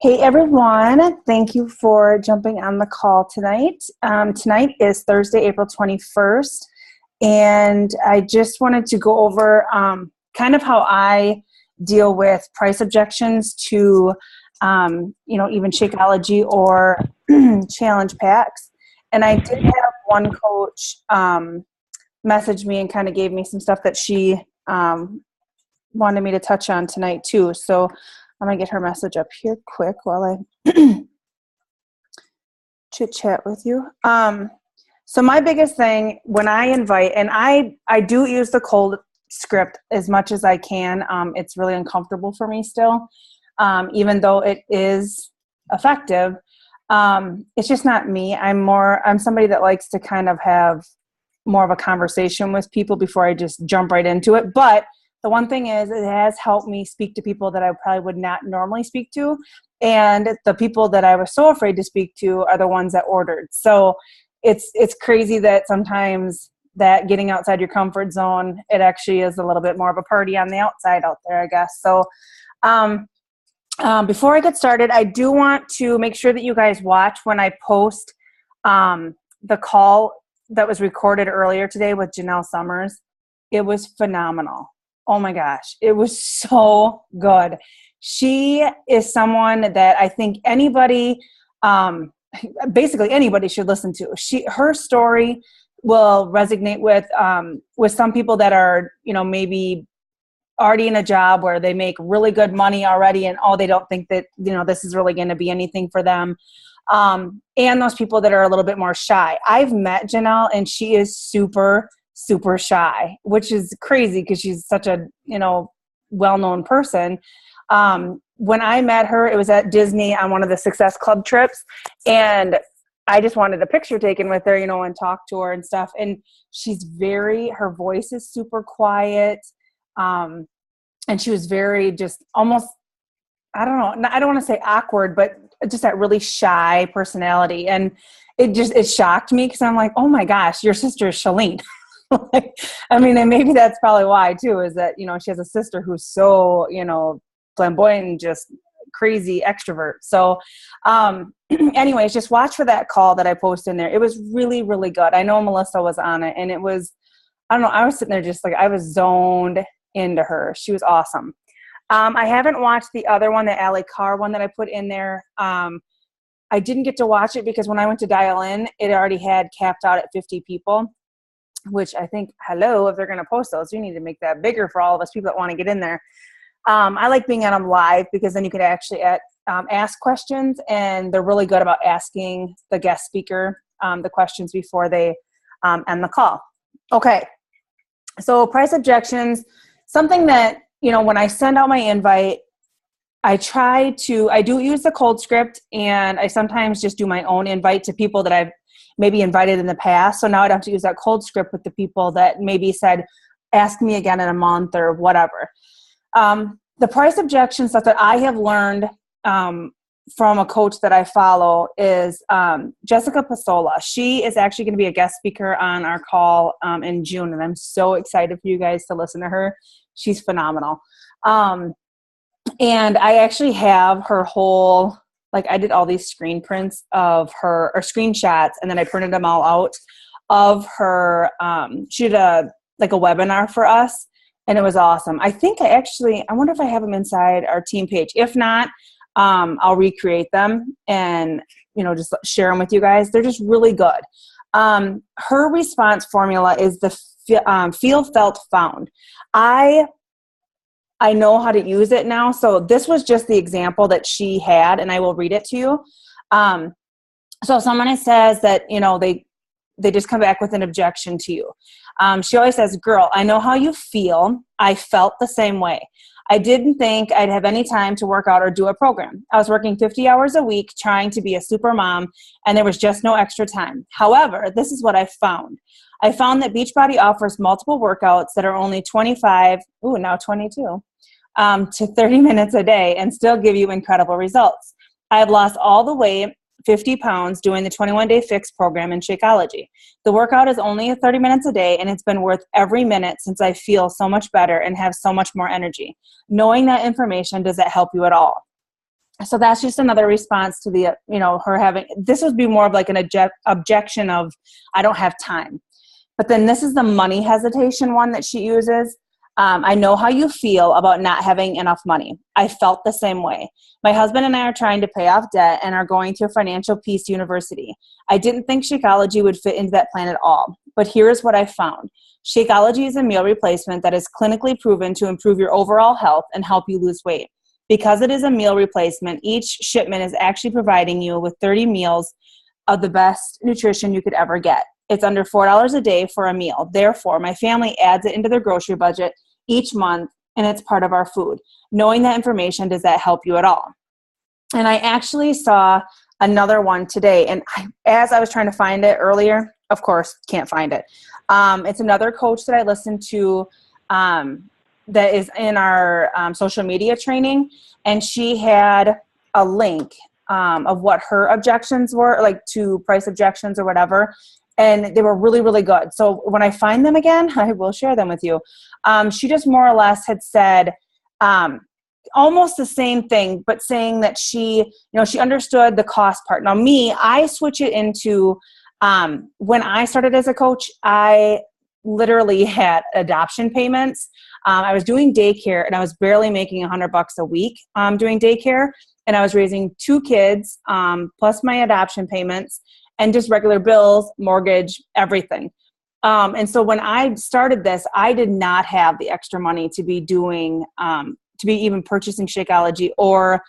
Hey everyone, thank you for jumping on the call tonight. Tonight is Thursday, April 21st, and I just wanted to go over kind of how I deal with price objections to, even Shakeology or challenge packs. And I did have one coach message me and kind of gave me some stuff that she wanted me to touch on tonight too. So I'm going to get her message up here quick while I chit chat with you. So my biggest thing when I invite, and I do use the cold script as much as I can. It's really uncomfortable for me still, even though it is effective. It's just not me. I'm somebody that likes to kind of have more of a conversation with people before I just jump right into it. But the one thing is it has helped me speak to people that I probably would not normally speak to. And the people that I was so afraid to speak to are the ones that ordered. So it's crazy that sometimes that getting outside your comfort zone, it actually is a little bit more of a party on the outside out there, I guess. So before I get started, I do want to make sure that you guys watch when I post the call that was recorded earlier today with Janelle Summers. It was phenomenal. Oh my gosh, it was so good. She is someone that I think anybody, basically anybody should listen to. Her story will resonate with some people that are, maybe already in a job where they make really good money already and they don't think that, this is really going to be anything for them. And those people that are a little bit more shy. I've met Janelle and she is super shy, which is crazy because she's such a, well-known person. When I met her, it was at Disney on one of the Success Club trips. And I just wanted a picture taken with her, and talk to her and stuff. And her voice is super quiet. And she was very just almost, I don't know, I don't want to say awkward, but just that really shy personality. And it shocked me because I'm like, oh my gosh, your sister is Shalene. And maybe that's probably why too, is that, she has a sister who's so, flamboyant and just crazy extrovert. So, anyways, just watch for that call that I posted in there. It was really, really good. I know Melissa was on it and it was, I don't know, I was sitting there just like, I was zoned into her. She was awesome. I haven't watched the other one, the Allie Carr one that I put in there. I didn't get to watch it because when I went to dial in, it already had capped out at 50 people. Which I think, if they're going to post those, you need to make that bigger for all of us people that want to get in there. I like being on them live because then you can actually ask questions, and they're really good about asking the guest speaker the questions before they end the call. Okay, so price objections, something that, when I send out my invite, I do use the cold script, and I sometimes just do my own invite to people that I've maybe invited in the past. So now I don't have to use that cold script with the people that maybe said, ask me again in a month or whatever. The price objection stuff that I have learned from a coach that I follow is Jessica Pasola. She is actually going to be a guest speaker on our call in June, and I'm so excited for you guys to listen to her. She's phenomenal. And I actually have her whole, I did all these screen prints of her, or screenshots, and then I printed them all out of her. She did a webinar for us, and it was awesome. I wonder if I have them inside our team page. If not, I'll recreate them and, just share them with you guys. They're just really good. Her response formula is the feel, felt, found. I know how to use it now. So this was just the example that she had, and I will read it to you. So if someone says that, they just come back with an objection to you. She always says, girl, I know how you feel. I felt the same way. I didn't think I'd have any time to work out or do a program. I was working 50 hours a week trying to be a super mom, and there was just no extra time. However, this is what I found. I found that Beachbody offers multiple workouts that are only 22 to 30 minutes a day and still give you incredible results. I have lost all the weight, 50 pounds, doing the 21-day fix program in Shakeology. The workout is only 30 minutes a day, and it's been worth every minute since I feel so much better and have so much more energy. Knowing that information, does that help you at all? So that's just another response to the, her having, this would be more of like an objection of, I don't have time. But then this is the money hesitation one that she uses. I know how you feel about not having enough money. I felt the same way. My husband and I are trying to pay off debt and are going to Financial Peace University. I didn't think Shakeology would fit into that plan at all. But here's what I found. Shakeology is a meal replacement that is clinically proven to improve your overall health and help you lose weight. Because it is a meal replacement, each shipment is actually providing you with 30 meals of the best nutrition you could ever get. It's under $4 a day for a meal. Therefore, my family adds it into their grocery budget each month, and it's part of our food. Knowing that information, does that help you at all? And I actually saw another one today, and as I was trying to find it earlier, of course, can't find it. It's another coach that I listened to that is in our social media training, and she had a link of what her objections were, like to price objections or whatever, and they were really, really good. So when I find them again, I will share them with you. She just more or less had said almost the same thing, but saying that she understood the cost part. Now me, I switch it into, when I started as a coach, I literally had adoption payments. I was doing daycare and I was barely making $100 a week doing daycare. And I was raising 2 kids, plus my adoption payments and just regular bills, mortgage, everything. And so when I started this, I did not have the extra money to be doing, to be even purchasing Shakeology or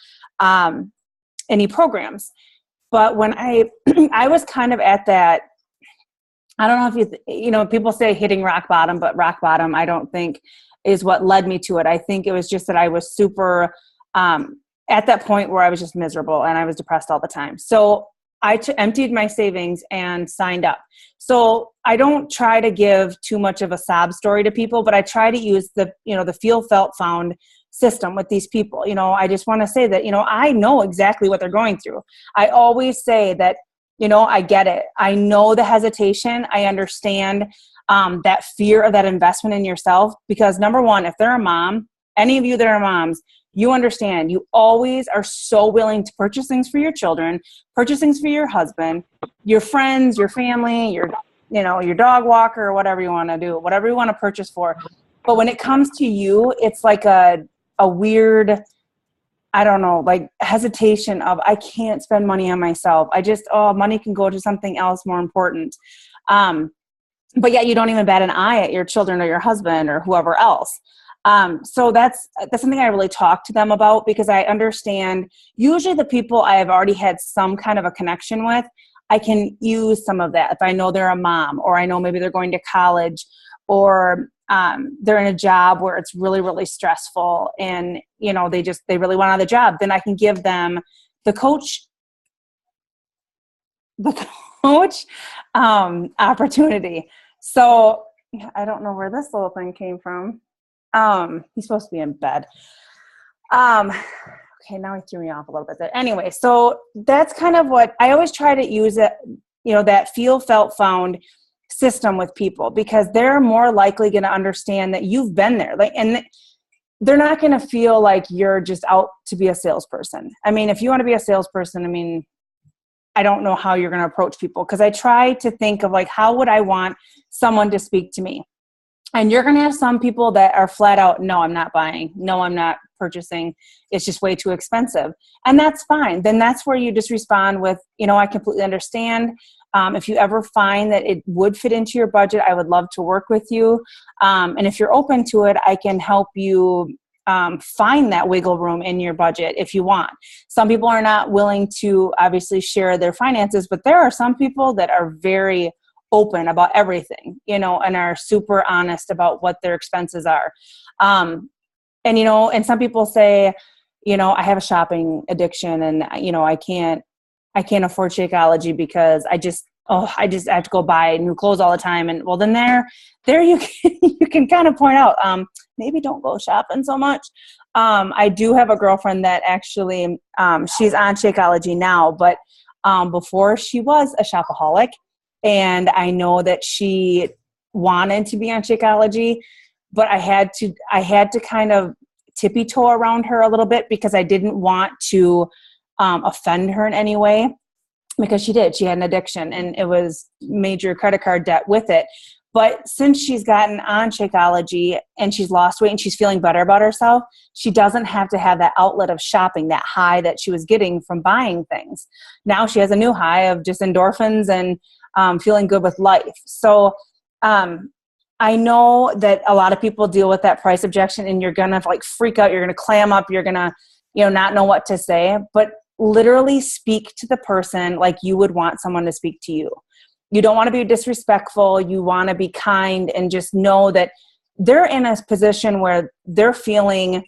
any programs. But when I was kind of at that, I don't know if people say hitting rock bottom, but rock bottom, I don't think is what led me to it. I think it was just that I was super, at that point where I was just miserable and I was depressed all the time. So I emptied my savings and signed up. So I don't try to give too much of a sob story to people, but I try to use the feel, felt, found system with these people. I just want to say that, I know exactly what they're going through. I always say that, I get it. I know the hesitation. I understand that fear of that investment in yourself, because number one, if they're a mom, any of you that are moms, you understand you always are so willing to purchase things for your children, purchase things for your husband, your friends, your family, your dog walker, or whatever you want to do, whatever you want to purchase for. But when it comes to you, it's like a weird, I don't know, like hesitation of, I can't spend money on myself. Money can go to something else more important. But yet you don't even bat an eye at your children or your husband or whoever else. So that's something I really talk to them about, because I understand usually the people I have already had some kind of a connection with, I can use some of that. If I know they're a mom, or I know maybe they're going to college, or they're in a job where it's really, really stressful and, they really want out of the job, then I can give them the coach opportunity. So I don't know where this little thing came from. He's supposed to be in bed. Okay, now he threw me off a little bit there. Anyway, so that's kind of what I always try to use it, that feel, felt, found system with people, because they're more likely going to understand that you've been there. And they're not going to feel like you're just out to be a salesperson. I mean, if you want to be a salesperson, I don't know how you're going to approach people, because I try to think of how would I want someone to speak to me? And you're going to have some people that are flat out, no, I'm not buying. No, I'm not purchasing. It's just way too expensive. And that's fine. Then that's where you just respond with, I completely understand. If you ever find that it would fit into your budget, I would love to work with you. And if you're open to it, I can help you find that wiggle room in your budget if you want. Some people are not willing to obviously share their finances, but there are some people that are very open about everything, and are super honest about what their expenses are. And some people say, I have a shopping addiction and, I can't afford Shakeology because I just have to go buy new clothes all the time. And well, then there you can kind of point out, maybe don't go shopping so much. I do have a girlfriend that actually, she's on Shakeology now, but before she was a shopaholic. And I know that she wanted to be on Shakeology, but I had to kind of tippy-toe around her a little bit because I didn't want to offend her in any way, because she did. She had an addiction, and it was major credit card debt with it. But since she's gotten on Shakeology and she's lost weight and she's feeling better about herself, she doesn't have to have that outlet of shopping, that high that she was getting from buying things. Now she has a new high of just endorphins and feeling good with life. So I know that a lot of people deal with that price objection, and you're going to like freak out. You're going to clam up. You're going to, not know what to say. But literally speak to the person like you would want someone to speak to you. You don't want to be disrespectful. You want to be kind, and just know that they're in a position where they're feeling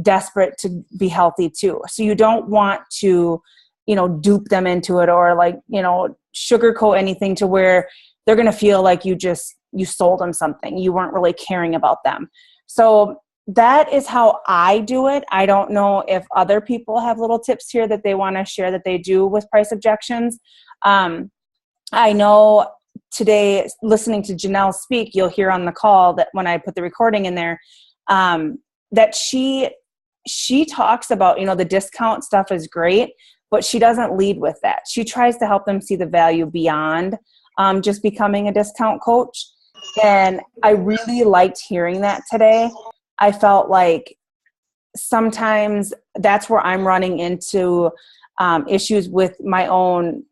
desperate to be healthy too. So you don't want to, dupe them into it, or like, sugarcoat anything to where they're going to feel like you sold them something. You weren't really caring about them. So that is how I do it. I don't know if other people have little tips here that they want to share that they do with price objections. I know today, listening to Janelle speak, you'll hear on the call that when I put the recording in there, that she talks about, the discount stuff is great, but she doesn't lead with that. She tries to help them see the value beyond just becoming a discount coach. And I really liked hearing that today. I felt like sometimes that's where I'm running into issues with my own,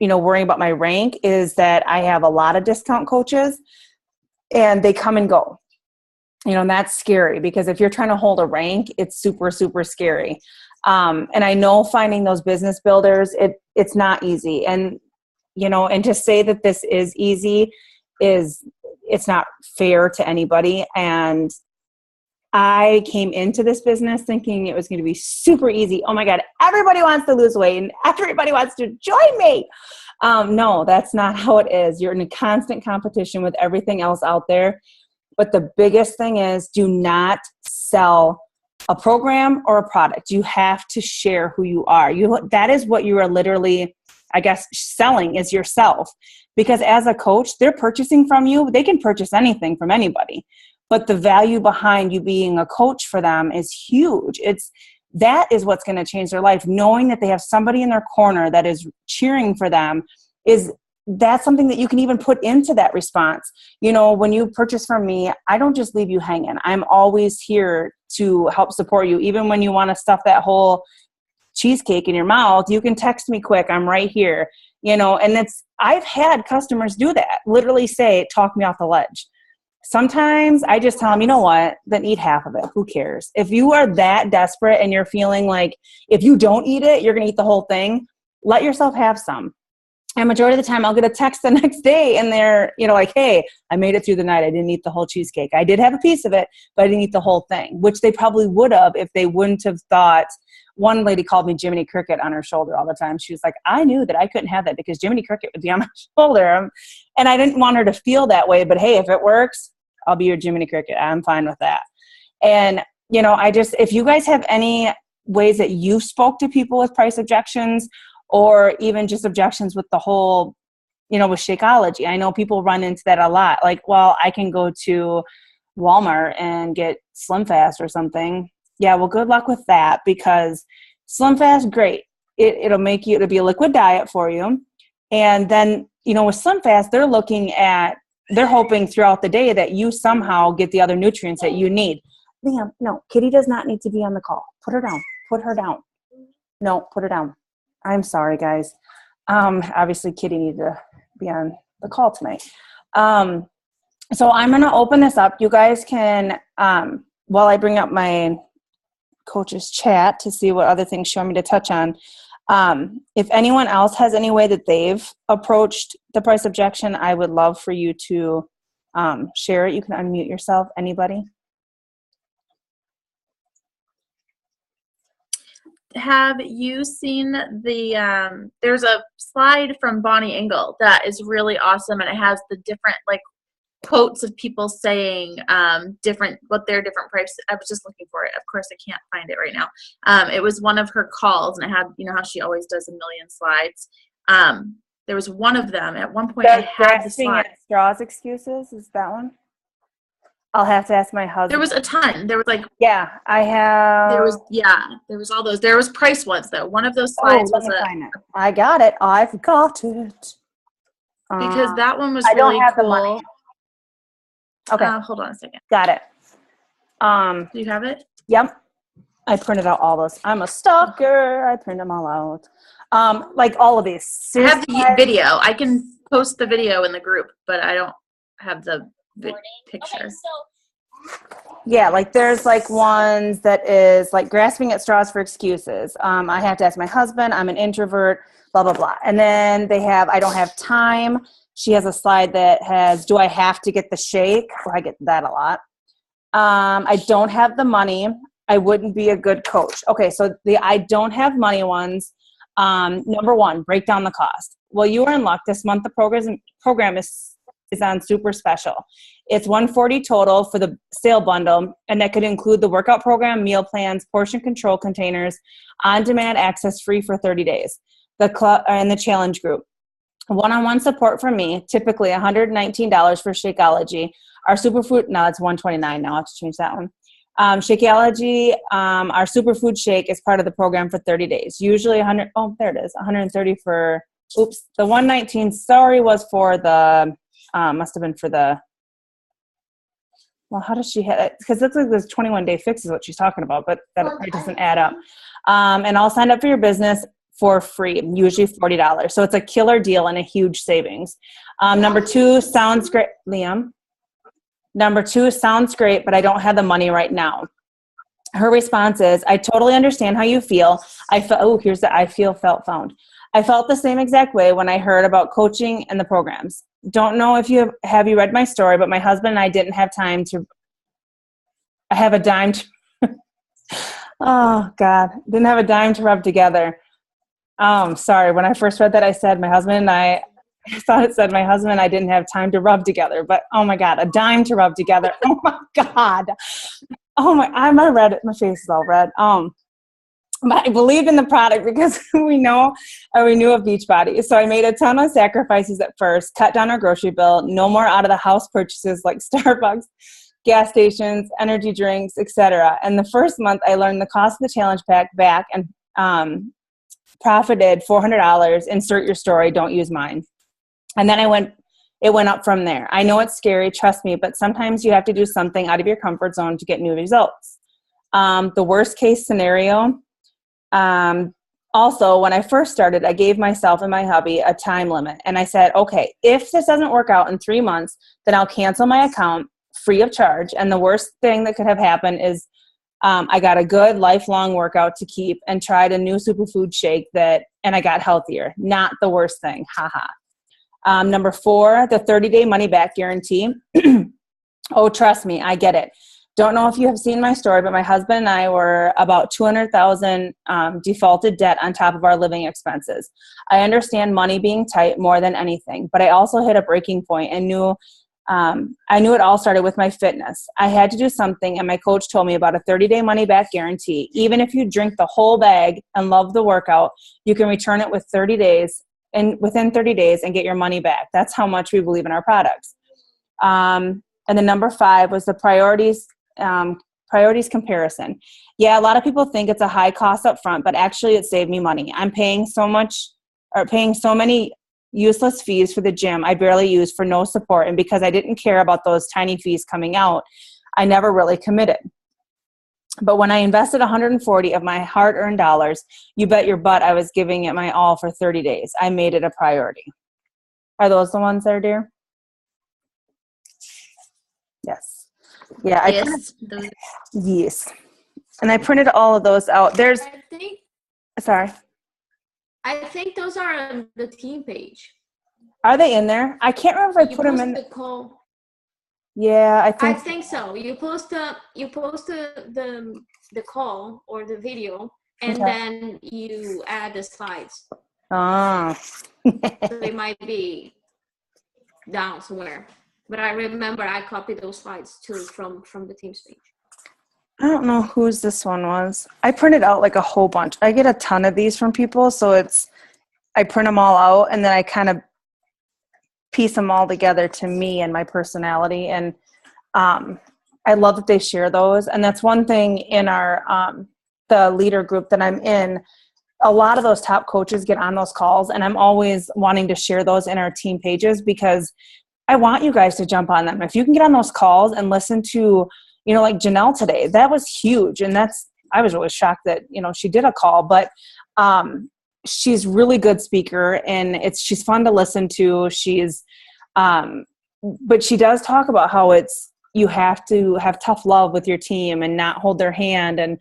worrying about my rank, is that I have a lot of discount coaches and they come and go. And that's scary, because if you're trying to hold a rank, it's super, super scary. And I know finding those business builders, it's not easy. And, and to say that this is easy it's not fair to anybody. And I came into this business thinking it was going to be super easy. Oh my God, everybody wants to lose weight and everybody wants to join me. No, that's not how it is. You're in a constant competition with everything else out there. But the biggest thing is, do not sell a program or a product. You have to share who you are. That is what you are literally, I guess, selling, is yourself. Because as a coach, they're purchasing from you. They can purchase anything from anybody. But the value behind you being a coach for them is huge. That is what's going to change their life. Knowing that they have somebody in their corner that is cheering for them, that's something that you can even put into that response. When you purchase from me, I don't just leave you hanging. I'm always here to help support you. Even when you want to stuff that whole cheesecake in your mouth, you can text me quick. I'm right here. And I've had customers do that, literally say, talk me off the ledge. Sometimes I just tell them, you know what, then eat half of it. Who cares? If you are that desperate and you're feeling like if you don't eat it, you're going to eat the whole thing, let yourself have some. And majority of the time I'll get a text the next day and they're, like, hey, I made it through the night. I didn't eat the whole cheesecake. I did have a piece of it, but I didn't eat the whole thing, which they probably would have if they wouldn't have thought. One lady called me Jiminy Cricket on her shoulder all the time. She was like, I knew that I couldn't have that because Jiminy Cricket would be on my shoulder. And I didn't want her to feel that way, but hey, if it works, I'll be your Jiminy Cricket. I'm fine with that. And, if you guys have any ways that you spoke to people with price objections, or even just objections with the whole, with Shakeology. I know people run into that a lot. Like, well, I can go to Walmart and get Slim Fast or something. Yeah, well, good luck with that, because Slim Fast, great. It'll be a liquid diet for you. And then, with Slim Fast, they're hoping throughout the day that you somehow get the other nutrients that you need. Ma'am, no, Kitty does not need to be on the call. Put her down. Put her down. No, put her down. I'm sorry, guys. Obviously, Kitty needed to be on the call tonight. So I'm going to open this up. You guys can, while I bring up my coach's chat to see what other things she want me to touch on. If anyone else has any way that they've approached the price objection, I would love for you to share it. You can unmute yourself. Anybody? Have you seen there's a slide from Bonnie Engel that is really awesome, and it has the different quotes of people saying what their different prices. I was just looking for it. Of course, I can't find it right now. It was one of her calls, and it had, how she always does a million slides. There was one of them at one point. I had the slide. Straws excuses, is that one? I'll have to ask my husband. There was a ton. There was like, Yeah, I have. there was all those. There was price ones though. One of those Oh, slides let was me find it. I got it. I've got it. because that one was I don't really have the cool. money. Okay, Hold on a second. got it. Do you have it? Yep. I printed out all those. I'm a stalker. I print them all out. Like all of these. I have the video. I can post the video in the group, but I don't have the picture. Okay, so Yeah, like there's like ones that is like grasping at straws for excuses. I have to ask my husband. I'm an introvert. Blah blah blah. And then they have I don't have time. She has a slide that has do I have to get the shake? Oh, I get that a lot. I don't have the money. I wouldn't be a good coach. Okay, so the I don't have money ones. Number one, break down the cost. Well, you are in luck. This month the program is on super special. It's $140 total for the sale bundle, and that could include the workout program, meal plans, portion control containers, on-demand access free for 30 days. The club and the challenge group. One-on-one support from me, typically $119 for Shakeology. Our superfood, no, it's $129 now. I have to change that one. Shakeology, our superfood shake is part of the program for 30 days. Usually 100, oh, there it is, 130 for, oops, the 119, sorry, was for the, must have been for the, well, how does she have it? Because it looks like this 21-day fix is what she's talking about, but that probably doesn't add up. And I'll sign up for your business for free, usually $40. So it's a killer deal and a huge savings. Number two, sounds great, Liam. Number two, sounds great, but I don't have the money right now. Her response is, I totally understand how you feel. I felt the same exact way when I heard about coaching and the programs. Don't know if you have you read my story, but my husband and I didn't have time to, I have a dime to, oh God, didn't have a dime to rub together. Sorry, when I first read that, I said my husband and I thought it said my husband and I didn't have time to rub together, but oh my God, a dime to rub together. Oh my God. Oh my, I read it. My face is all red. But I believed in the product because we knew of Beachbody. So I made a ton of sacrifices at first, cut down our grocery bill, no more out of the house purchases like Starbucks, gas stations, energy drinks, etc. And the first month I learned the cost of the challenge pack back and profited $400. Insert your story, don't use mine. And then it went up from there. I know it's scary, trust me, but sometimes you have to do something out of your comfort zone to get new results. The worst case scenario, also, when I first started, I gave myself and my hubby a time limit. And I said, okay, if this doesn't work out in 3 months, then I'll cancel my account free of charge. And the worst thing that could have happened is I got a good lifelong workout to keep and tried a new superfood shake and I got healthier. Not the worst thing. Haha. Number 4, the 30-day money back guarantee. Oh, trust me, I get it. Don't know if you have seen my story, but my husband and I were about $200,000 defaulted debt on top of our living expenses. I understand money being tight more than anything, but I also hit a breaking point and I knew it all started with my fitness. I had to do something, and my coach told me about a 30-day money-back guarantee. Even if you drink the whole bag and love the workout, you can return it within 30 days and get your money back. That's how much we believe in our products. And then number 5 was the priorities comparison. Yeah, a lot of people think it's a high cost up front, but actually it saved me money. I'm paying so many useless fees for the gym I barely use for no support. And because I didn't care about those tiny fees coming out, I never really committed. But when I invested $140 of my hard-earned dollars, you bet your butt I was giving it my all for 30 days. I made it a priority. Are those the ones there, dear? Yes. Yeah. Yes. And I printed all of those out. I think those are on the team page. Are they in there? I can't remember if I put them in. The call. Yeah, I think so. You post the call or the video, and then you add the slides. Oh. So they might be down somewhere. But I remember I copied those slides too from the Teams page. I don't know whose this one was. I printed out like a whole bunch. I get a ton of these from people, so I print them all out and then I kind of piece them all together to me and my personality. And I love that they share those. And that's one thing in our, the leader group that I'm in, a lot of those top coaches get on those calls, and I'm always wanting to share those in our team pages because I want you guys to jump on them. If you can get on those calls and listen to, you know, like Janelle today, that was huge. And I was really shocked that, you know, she did a call, but she's really good speaker, and she's fun to listen to. But she does talk about how you have to have tough love with your team and not hold their hand and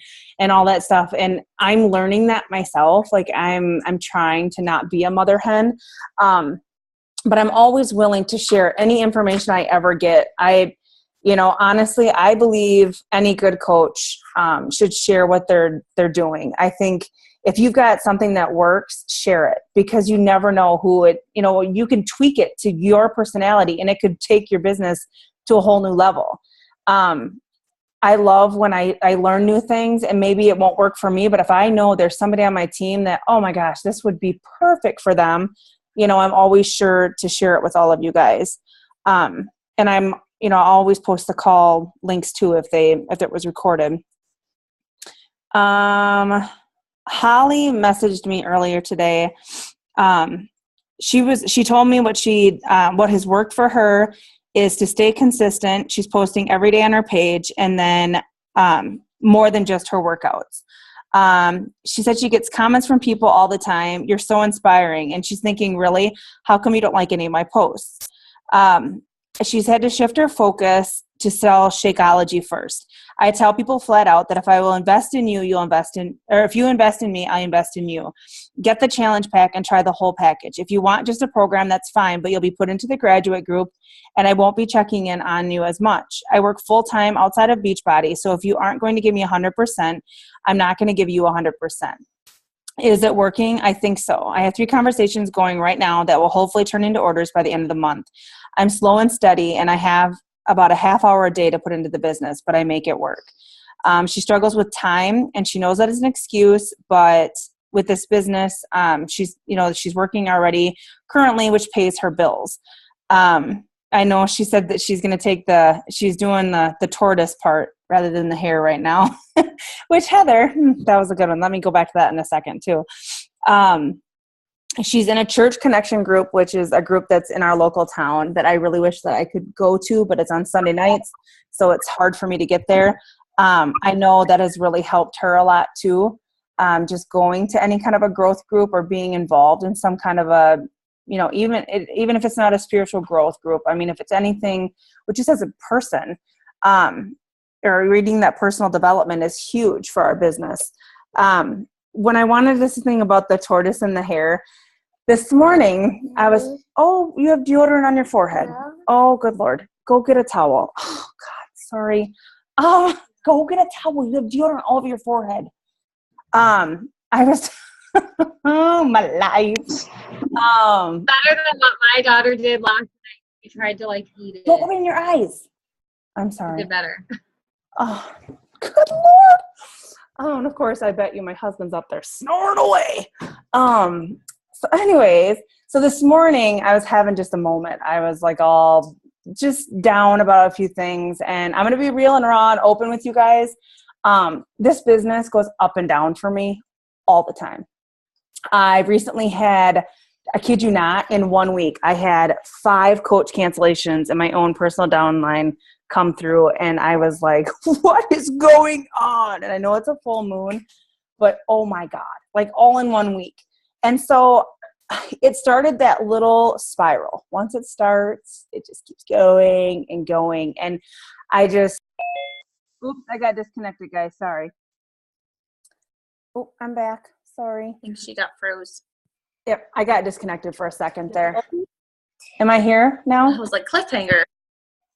all that stuff. And I'm learning that myself. Like I'm trying to not be a mother hen. But I'm always willing to share any information I ever get. Honestly, I believe any good coach should share what they're doing. I think if you've got something that works, share it, because you never know you can tweak it to your personality and it could take your business to a whole new level. I love when I learn new things, and maybe it won't work for me, but if I know there's somebody on my team that, oh my gosh, this would be perfect for them, I'm always sure to share it with all of you guys. And I'm, I'll always post the call links too if it was recorded. Holly messaged me earlier today. She told me what has worked for her is to stay consistent. She's posting every day on her page, and then more than just her workouts. She said she gets comments from people all the time. You're so inspiring. And she's thinking, really, how come you don't like any of my posts? She's had to shift her focus to sell Shakeology first. I tell people flat out that if I will invest in you, if you invest in me, I invest in you. Get the challenge pack and try the whole package. If you want just a program, that's fine, but you'll be put into the graduate group and I won't be checking in on you as much. I work full-time outside of Beachbody, so if you aren't going to give me 100%, I'm not going to give you 100%. Is it working? I think so. I have 3 conversations going right now that will hopefully turn into orders by the end of the month. I'm slow and steady, and I have about a half hour a day to put into the business, but I make it work. She struggles with time, and she knows that is an excuse, but with this business, she's working already currently, which pays her bills. I know she said that she's going to she's doing the tortoise part rather than the hair right now, which Heather, that was a good one. Let me go back to that in a second too. She's in a church connection group, which is a group that's in our local town that I really wish that I could go to, but it's on Sunday nights, so it's hard for me to get there. I know that has really helped her a lot too. Just going to any kind of a growth group or being involved in some kind of a, even if it's not a spiritual growth group, I mean, if it's anything, which just as a person, or reading that personal development is huge for our business. When I wanted this thing about the tortoise and the hair, this morning I was, you have deodorant on your forehead. Yeah. Oh, good Lord. Go get a towel. Oh, God, sorry. Go get a towel. You have deodorant all over your forehead. I was, oh, my life. Better than what my daughter did last night. She tried to eat it. Don't open your eyes. I'm sorry. She did better. Oh, good Lord. Oh, and of course, I bet you my husband's up there snoring away. So anyways, so this morning I was having just a moment. I was all just down about a few things, and I'm going to be real and raw and open with you guys. This business goes up and down for me all the time. I've recently had, I kid you not, in 1 week, I had 5 coach cancellations in my own personal downline come through, and I was like, what is going on? And I know it's a full moon, but oh my God, all in 1 week. And so it started that little spiral. Once it starts, it just keeps going and going. And I got disconnected, guys. Sorry. Oh, I'm back. Sorry. I think she got froze. Yep, I got disconnected for a second there. Am I here now? I was like cliffhanger.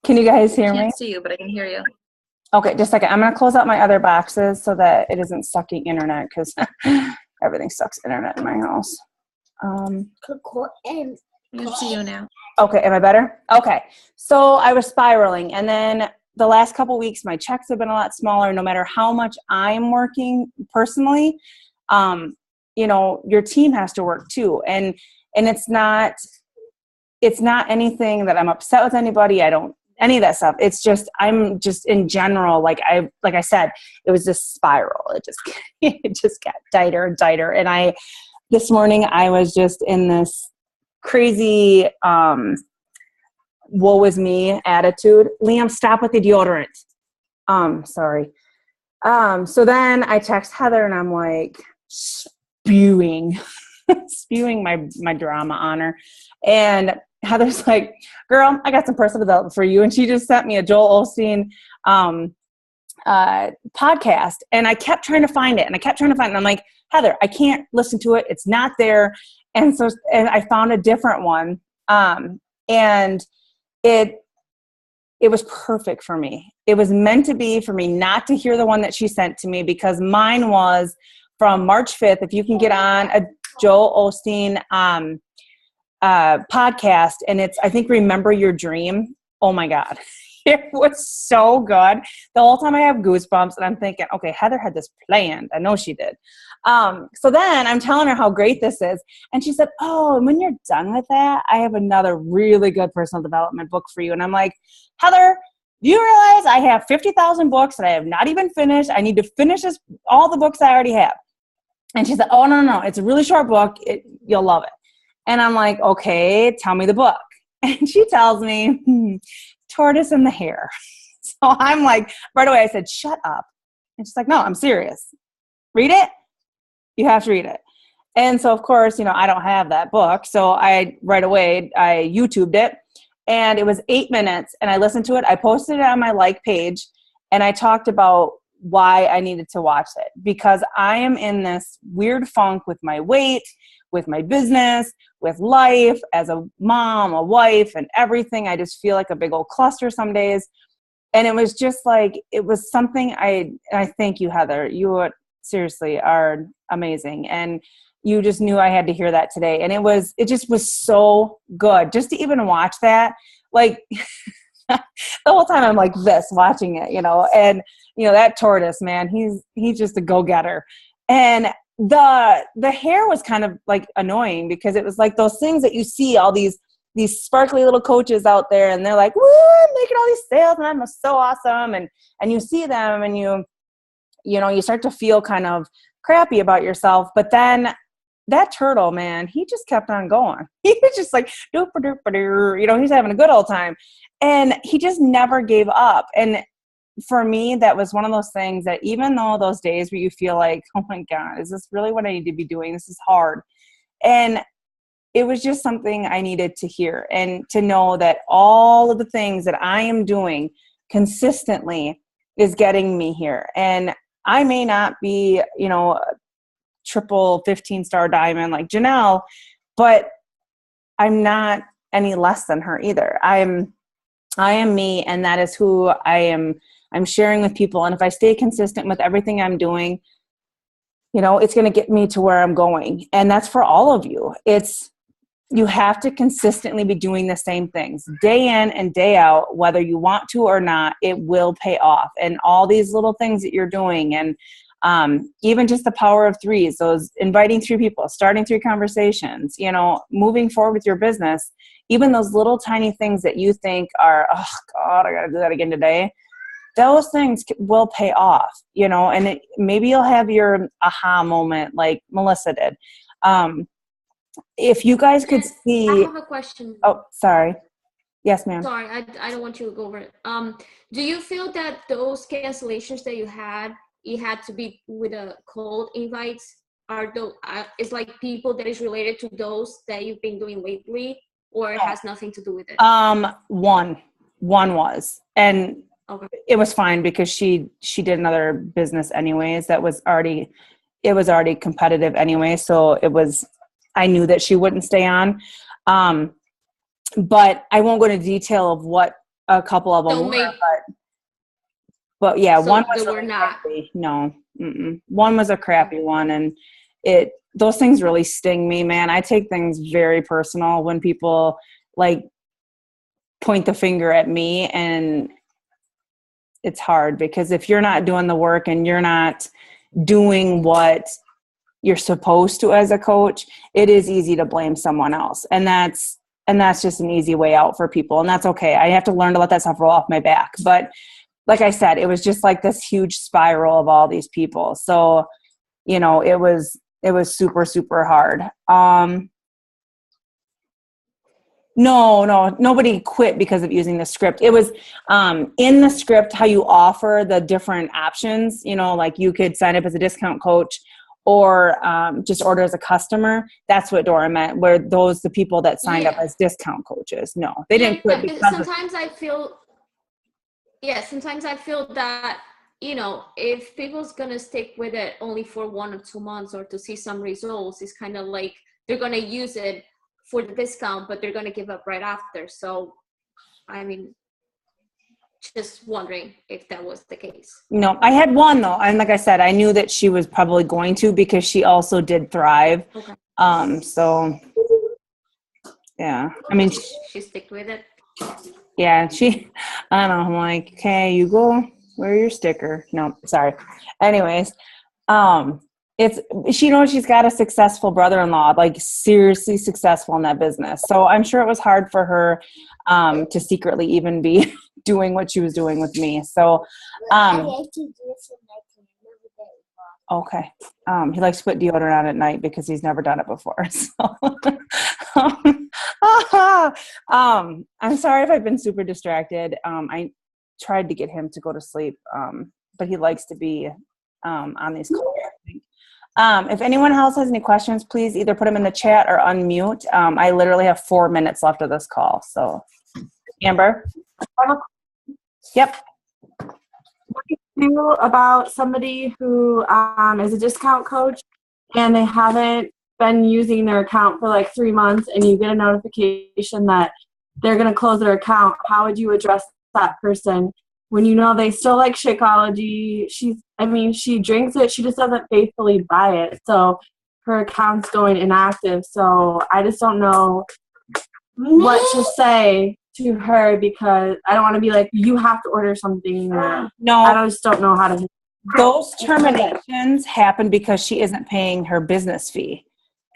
Can you guys hear I me? can't see you, but I can hear you. Okay, just a second. I'm going to close out my other boxes so that it isn't sucking internet, because everything sucks internet in my house. I can see you now. Okay, am I better? Okay, so I was spiraling, and then the last couple weeks, my checks have been a lot smaller. No matter how much I'm working personally, your team has to work too, and it's not anything that I'm upset with anybody. I don't any of that stuff. It's just, I'm just in general, like I said, it was this spiral. It just got tighter and tighter. And this morning I was just in this crazy, woe is me attitude. Liam, stop with the deodorant. Sorry. So then I text Heather and I'm like spewing my drama on her. And Heather's like, girl, I got some personal development for you. And she just sent me a Joel Osteen podcast. And I kept trying to find it. And I'm like, Heather, I can't listen to it. It's not there. And I found a different one. And it was perfect for me. It was meant to be for me not to hear the one that she sent to me, because mine was from March 5th. If you can get on a Joel Osteen podcast, and it's, I think, Remember Your Dream. Oh my God. It was so good. The whole time I have goosebumps, and I'm thinking, okay, Heather had this planned. I know she did. So then I'm telling her how great this is. And she said, oh, and when you're done with that, I have another really good personal development book for you. And I'm like, Heather, do you realize I have 50,000 books that I have not even finished? I need to finish all the books I already have. And she said, oh, no, it's a really short book. You'll love it. And I'm like, okay, tell me the book. And she tells me, Tortoise and the Hare. So I'm like, right away I said, shut up. And she's like, no, I'm serious. Read it. You have to read it. And so, of course, I don't have that book. So right away, I YouTubed it. And it was 8 minutes. And I listened to it. I posted it on my like page. And I talked about why I needed to watch it. Because I am in this weird funk with my weight, with my business, with life, as a mom, a wife, and everything. I just feel like a big old cluster some days. And it was just like, it was something I thank you, Heather. You seriously are amazing. And you just knew I had to hear that today. And it just was so good just to even watch that. Like the whole time I'm like this watching it, and that Tortoise, man, he's just a go-getter. And the hair was kind of like annoying, because it was like those things that you see all these sparkly little coaches out there, and they're like, woo, I'm making all these sales and I'm so awesome. And you see them and you start to feel kind of crappy about yourself. But then that turtle, man, he just kept on going. He was just like, he's having a good old time. And he just never gave up. And for me, that was one of those things that, even though those days where you feel like, oh my God, is this really what I need to be doing? This is hard. And it was just something I needed to hear, and to know that all of the things that I am doing consistently is getting me here. And I may not be, triple 15-star diamond like Janelle, but I'm not any less than her either. I am me, and that is who I am. I'm sharing with people. And if I stay consistent with everything I'm doing, it's going to get me to where I'm going. And that's for all of you. You have to consistently be doing the same things day in and day out, whether you want to or not. It will pay off. And all these little things that you're doing, and even just the power of threes, those inviting 3 people, starting 3 conversations, moving forward with your business, even those little tiny things that you think are, oh God, I got to do that again today. Those things will pay off, and maybe you'll have your aha moment like Melissa did. If you guys could see. I have a question. Oh, sorry. Yes, ma'am. Sorry, I don't want you to go over it. Do you feel that those cancellations that you had, it had to be with a cold invites? Are those, it's like people that is related to those that you've been doing lately, or it has nothing to do with it? One was, and okay. It was fine because she did another business anyways it was already competitive anyway, so I knew that she wouldn't stay on. But I won't go into detail of what a couple of them were, but yeah, so one was they were not. crappy. No, one was a crappy one, and those things really sting me, man. I take things very personal when people like point the finger at me, and it's hard because if you're not doing the work and you're not doing what you're supposed to as a coach, it is easy to blame someone else. And And that's just an easy way out for people. And that's okay. I have to learn to let that stuff roll off my back. But like I said, it was just like this huge spiral of all these people. So, you know, it was super, super hard. No, nobody quit because of using the script. It was in the script how you offer the different options, you know, like you could sign up as a discount coach or just order as a customer. That's what Dora meant, where the people that signed up as discount coaches. No, they didn't quit because sometimes I feel that, you know, if people's gonna stick with it only for 1 or 2 months or to see some results, it's kind of like they're gonna use it for the discount, but they're gonna give up right after. So, I mean, just wondering if that was the case. No, I had one though, and like I said, I knew that she was probably going to because she also did thrive. Okay. So, yeah, I mean, she stick with it. Yeah, I don't know. I'm like, okay, you go. Wear your sticker. No, sorry. Anyways, she knows she's got a successful brother-in-law, like seriously successful in that business. So I'm sure it was hard for her to secretly even be doing what she was doing with me. So, okay. He likes to put deodorant on at night because he's never done it before. So, I'm sorry if I've been super distracted. I tried to get him to go to sleep, but he likes to be on these calls. If anyone else has any questions, please either put them in the chat or unmute. I literally have 4 minutes left of this call. So, Amber? Yep. What do you do about somebody who is a discount coach and they haven't been using their account for like 3 months and you get a notification that they're going to close their account? How would you address that person when you know they still like Shakeology? She drinks it, she just doesn't faithfully buy it, so her account's going inactive. So I just don't know what to say to her because I don't want to be like, you have to order something. No, I just don't know how to. Those terminations happen because she isn't paying her business fee.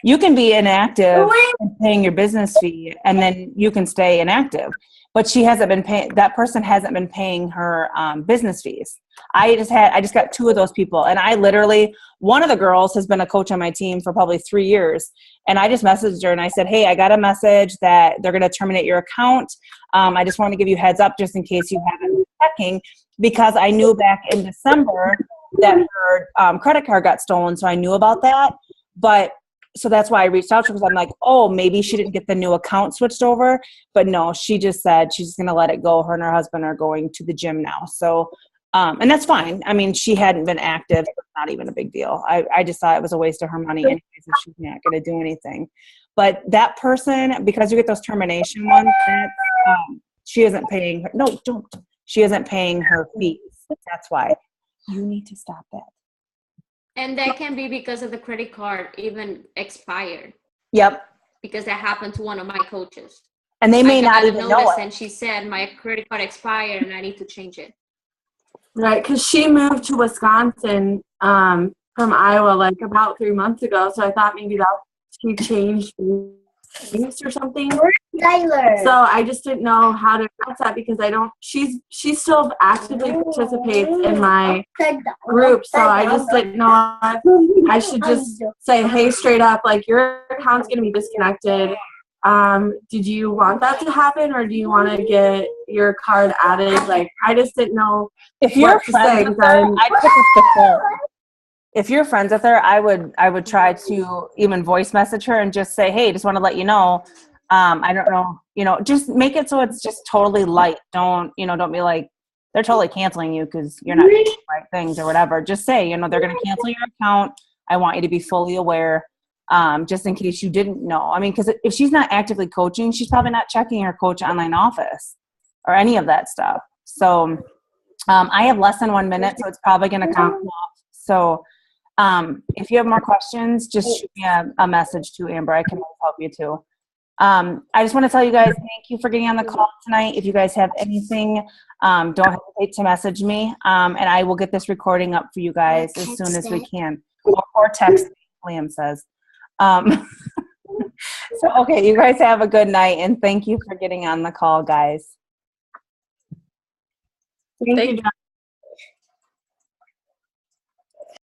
You can be inactive and paying your business fee, and then you can stay inactive. But she hasn't been paying. That person hasn't been paying her business fees. I just got 2 of those people, and I literally, one of the girls has been a coach on my team for probably 3 years, and I just messaged her and I said, "Hey, I got a message that they're going to terminate your account. I just want to give you a heads up just in case you haven't been checking, because I knew back in December that her credit card got stolen, so I knew about that, but." So that's why I reached out to her, because I'm like, oh, maybe she didn't get the new account switched over. But no, she just said she's just going to let it go. Her and her husband are going to the gym now. So, and that's fine. I mean, she hadn't been active. So it's not even a big deal. I just thought it was a waste of her money anyways if she's not going to do anything. But that person, because you get those termination ones, she isn't paying her. No, don't. She isn't paying her fees. That's why. You need to stop that. And that can be because of the credit card even expired. Yep. Because that happened to one of my coaches. And they may not even know it. And she said, my credit card expired and I need to change it. Right, because she moved to Wisconsin from Iowa like about 3 months ago. So I thought maybe that she changed things or something. So I just didn't know how to address that because she's still actively participates in my group. So I just didn't know if I should just say, hey, straight up, like your account's going to be disconnected. Did you want that to happen or do you want to get your card added? Like, I just didn't know if you're friends with her, I'd pick up the phone. If you're friends with her, I would try to even voice message her and just say, hey, just want to let you know, I don't know, just make it so it's just totally light. Don't be like, they're totally canceling you because you're not doing the right things or whatever. Just say, they're going to cancel your account. I want you to be fully aware, just in case you didn't know. I mean, because if she's not actively coaching, she's probably not checking her coach online office or any of that stuff. So I have less than 1 minute, so it's probably going to come off. So if you have more questions, just shoot me a message to Amber. I can help you too. I just want to tell you guys, thank you for getting on the call tonight. If you guys have anything, don't hesitate to message me, and I will get this recording up for you guys as soon as we can. Or text me, Liam says. So, okay, you guys have a good night, and thank you for getting on the call, guys. Thank you, Jen.